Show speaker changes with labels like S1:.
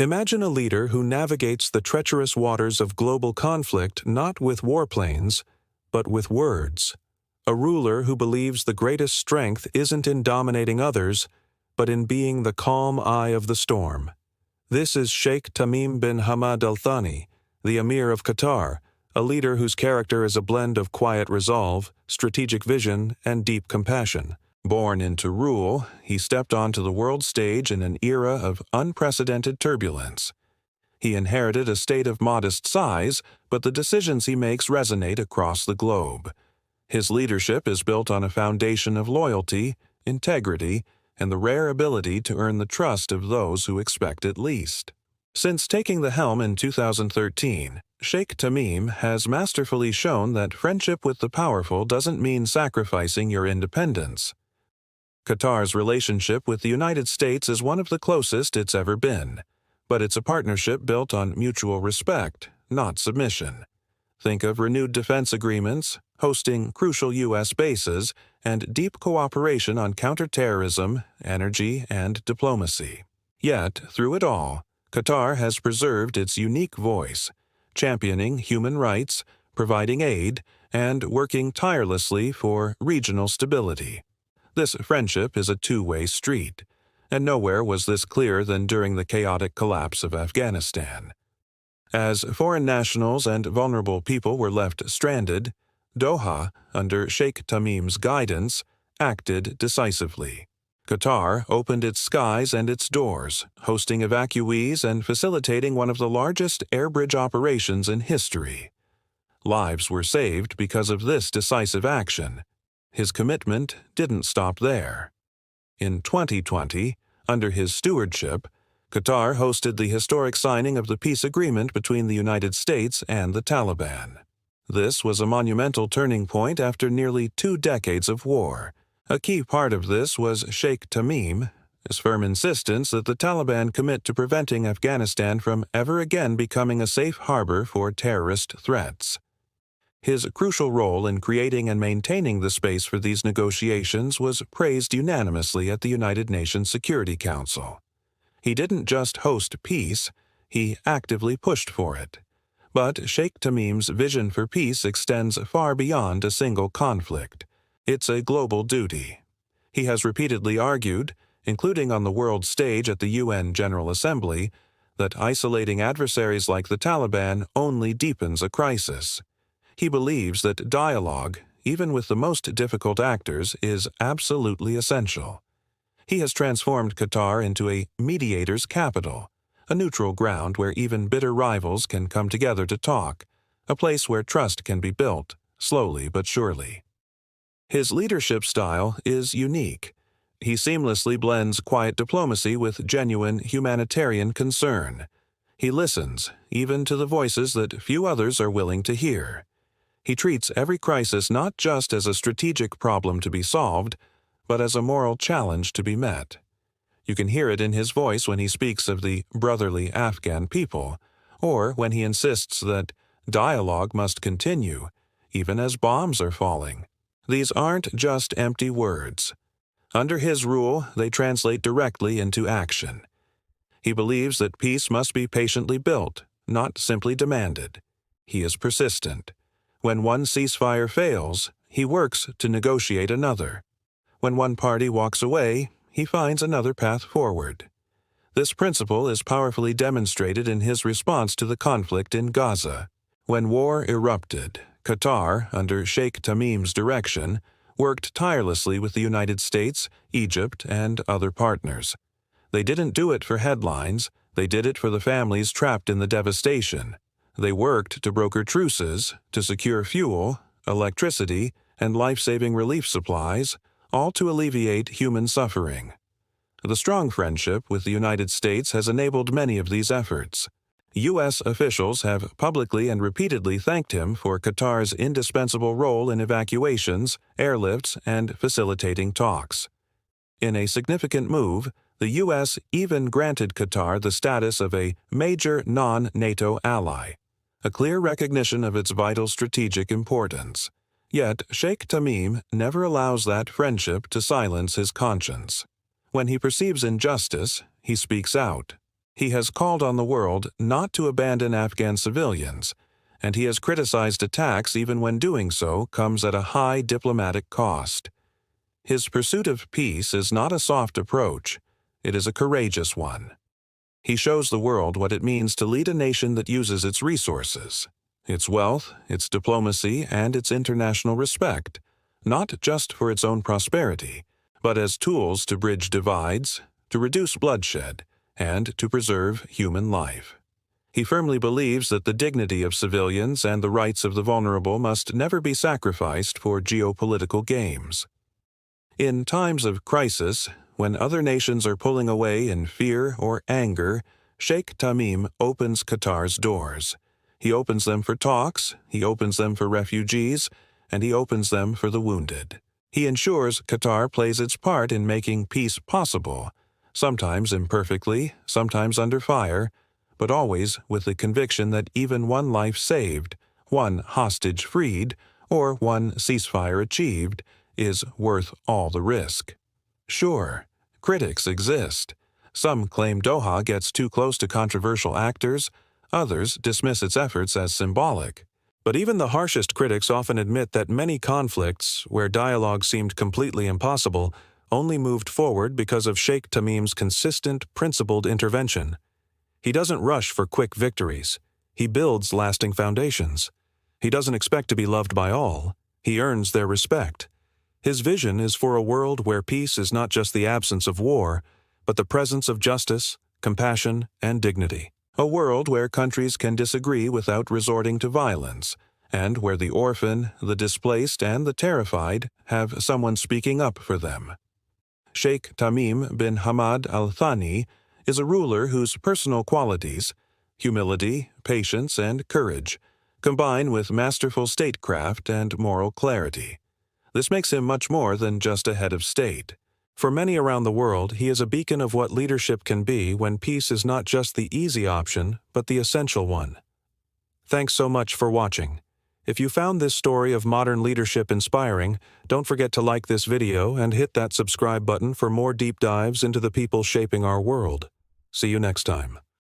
S1: Imagine a leader who navigates the treacherous waters of global conflict not with warplanes, but with words. A ruler who believes the greatest strength isn't in dominating others, but in being the calm eye of the storm. This is Sheikh Tamim bin Hamad Al-Thani, the Ameer of Qatar, a leader whose character is a blend of quiet resolve, strategic vision, and deep compassion. Born into rule, he stepped onto the world stage in an era of unprecedented turbulence. He inherited a state of modest size, but the decisions he makes resonate across the globe. His leadership is built on a foundation of loyalty, integrity, and the rare ability to earn the trust of those who expect it least. Since taking the helm in 2013, Sheikh Tamim has masterfully shown that friendship with the powerful doesn't mean sacrificing your independence. Qatar's relationship with the United States is one of the closest it's ever been, but it's a partnership built on mutual respect, not submission. Think of renewed defense agreements, hosting crucial U.S. bases, and deep cooperation on counterterrorism, energy, and diplomacy. Yet, through it all, Qatar has preserved its unique voice, championing human rights, providing aid, and working tirelessly for regional stability. This friendship is a two-way street, and nowhere was this clearer than during the chaotic collapse of Afghanistan. As foreign nationals and vulnerable people were left stranded, Doha, under Sheikh Tamim's guidance, acted decisively. Qatar opened its skies and its doors, hosting evacuees and facilitating one of the largest air bridge operations in history. Lives were saved because of this decisive action. His commitment didn't stop there. In 2020, under his stewardship, Qatar hosted the historic signing of the peace agreement between the United States and the Taliban. This was a monumental turning point after nearly 2 decades of war. A key part of this was Sheikh Tamim, his firm insistence that the Taliban commit to preventing Afghanistan from ever again becoming a safe harbor for terrorist threats. His crucial role in creating and maintaining the space for these negotiations was praised unanimously at the United Nations Security Council. He didn't just host peace, he actively pushed for it. But Sheikh Tamim's vision for peace extends far beyond a single conflict. It's a global duty. He has repeatedly argued, including on the world stage at the UN General Assembly, that isolating adversaries like the Taliban only deepens a crisis. He believes that dialogue, even with the most difficult actors, is absolutely essential. He has transformed Qatar into a mediator's capital, a neutral ground where even bitter rivals can come together to talk, a place where trust can be built, slowly but surely. His leadership style is unique. He seamlessly blends quiet diplomacy with genuine humanitarian concern. He listens, even to the voices that few others are willing to hear. He treats every crisis not just as a strategic problem to be solved, but as a moral challenge to be met. You can hear it in his voice when he speaks of the brotherly Afghan people, or when he insists that dialogue must continue, even as bombs are falling. These aren't just empty words. Under his rule, they translate directly into action. He believes that peace must be patiently built, not simply demanded. He is persistent. When one ceasefire fails, he works to negotiate another. When one party walks away, he finds another path forward. This principle is powerfully demonstrated in his response to the conflict in Gaza. When war erupted, Qatar, under Sheikh Tamim's direction, worked tirelessly with the United States, Egypt, and other partners. They didn't do it for headlines, they did it for the families trapped in the devastation. They worked to broker truces, to secure fuel, electricity, and life-saving relief supplies, all to alleviate human suffering. The strong friendship with the United States has enabled many of these efforts. U.S. officials have publicly and repeatedly thanked him for Qatar's indispensable role in evacuations, airlifts, and facilitating talks. In a significant move, the U.S. even granted Qatar the status of a major non-NATO ally, a clear recognition of its vital strategic importance. Yet, Sheikh Tamim never allows that friendship to silence his conscience. When he perceives injustice, he speaks out. He has called on the world not to abandon Afghan civilians, and he has criticized attacks even when doing so comes at a high diplomatic cost. His pursuit of peace is not a soft approach, it is a courageous one. He shows the world what it means to lead a nation that uses its resources, its wealth, its diplomacy, and its international respect, not just for its own prosperity, but as tools to bridge divides, to reduce bloodshed, and to preserve human life. He firmly believes that the dignity of civilians and the rights of the vulnerable must never be sacrificed for geopolitical games. In times of crisis, when other nations are pulling away in fear or anger, Sheikh Tamim opens Qatar's doors. He opens them for talks, he opens them for refugees, and he opens them for the wounded. He ensures Qatar plays its part in making peace possible, sometimes imperfectly, sometimes under fire, but always with the conviction that even one life saved, one hostage freed, or one ceasefire achieved is worth all the risk. Sure, critics exist. Some claim Doha gets too close to controversial actors, others dismiss its efforts as symbolic. But even the harshest critics often admit that many conflicts, where dialogue seemed completely impossible, only moved forward because of Sheikh Tamim's consistent, principled intervention. He doesn't rush for quick victories. He builds lasting foundations. He doesn't expect to be loved by all. He earns their respect. His vision is for a world where peace is not just the absence of war, but the presence of justice, compassion, and dignity. A world where countries can disagree without resorting to violence, and where the orphan, the displaced, and the terrified have someone speaking up for them. Sheikh Tamim bin Hamad Al-Thani is a ruler whose personal qualities, humility, patience, and courage, combine with masterful statecraft and moral clarity. This makes him much more than just a head of state. For many around the world, he is a beacon of what leadership can be when peace is not just the easy option, but the essential one. Thanks so much for watching. If you found this story of modern leadership inspiring, don't forget to like this video and hit that subscribe button for more deep dives into the people shaping our world. See you next time.